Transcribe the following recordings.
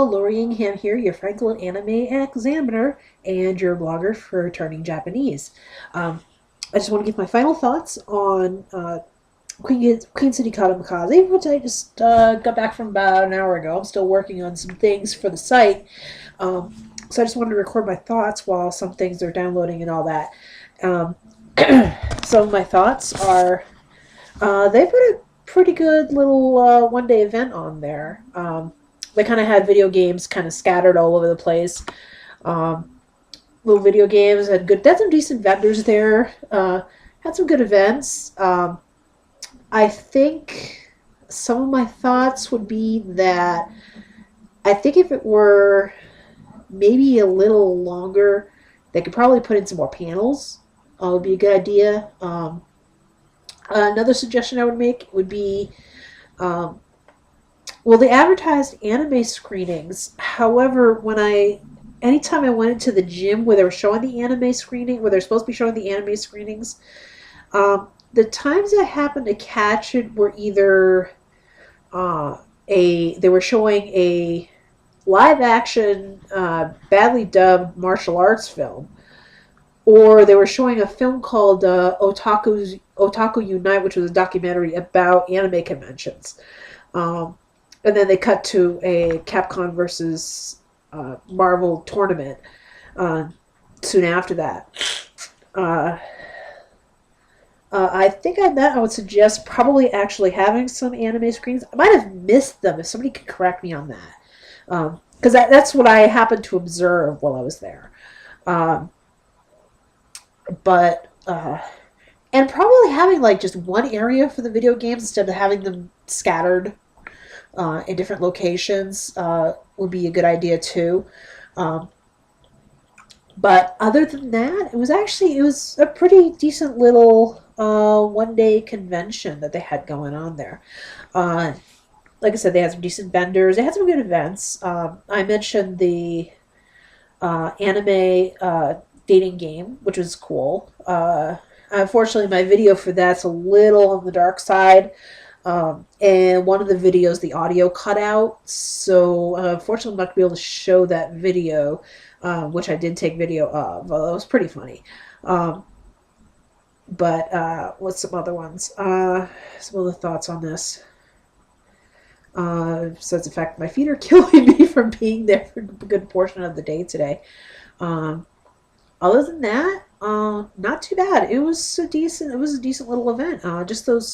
Lori Ham here, your Franklin Anime Examiner and your blogger for Turning Japanese. I just want to give my final thoughts on Queen City Kamikaze, which I just got back from about an hour ago. I'm still working on some things for the site, so I just wanted to record my thoughts while some things are downloading and all that. Um, some of my thoughts are they put a pretty good little one-day event on there. They kind of had video games kind of scattered all over the place. Little video games had good. Had some decent vendors there. Had some good events. I think some of my thoughts would be that I think if it were maybe a little longer, they could probably put in some more panels. Would be a good idea. Another suggestion I would make would be, well, they advertised anime screenings. However, anytime I went into the gym where they were showing the anime screening, where they're supposed to be showing the anime screenings, the times I happened to catch it were either they were showing a live action, badly dubbed martial arts film, or they were showing a film called Otaku Unite, which was a documentary about anime conventions. And then they cut to a Capcom versus Marvel tournament soon after that. I think on that I would suggest probably actually having some anime screens. I might have missed them if somebody could correct me on that. Because that's what I happened to observe while I was there. And probably having like just one area for the video games instead of having them scattered in different locations would be a good idea too. But other than that, it was a pretty decent little one-day convention that they had going on there. Like I said, they had some decent vendors. They had some good events. I mentioned the anime dating game, which was cool. Unfortunately, my video for that's a little on the dark side. And one of the videos, the audio cut out. So, unfortunately, I'm not going to be able to show that video, which I did take video of. Well, it was pretty funny. But what's some other ones? Some other thoughts on this. Besides the fact that my feet are killing me from being there for a good portion of the day today. Other than that, not too bad. It was a decent little event.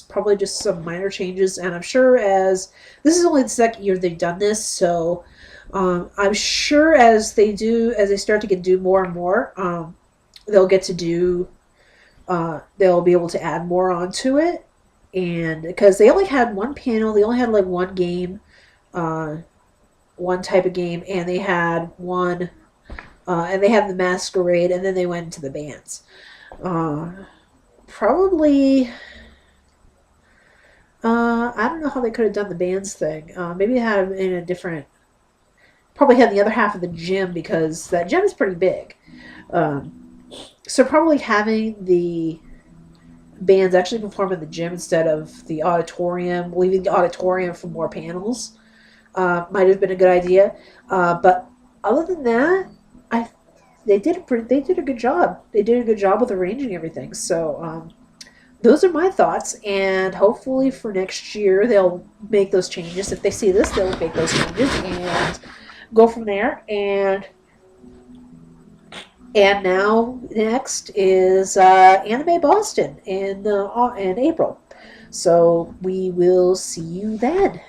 Probably just some minor changes, and I'm sure as this is only the second year they've done this, so I'm sure as they start to do more and more, they'll be able to add more onto it. And because they only had one panel, they only had like one game, one type of game, and they had one. And they had the masquerade, and then they went into the bands. Probably, I don't know how they could have done the bands thing. Maybe they had them in a different. Probably had the other half of the gym because that gym is pretty big. So probably having the bands actually perform in the gym instead of the auditorium, leaving the auditorium for more panels, might have been a good idea. But other than that. They did a good job. They did a good job with arranging everything. So those are my thoughts, and hopefully for next year they'll make those changes. If they see this, they'll make those changes and go from there. And now next is Anime Boston in April. So we will see you then.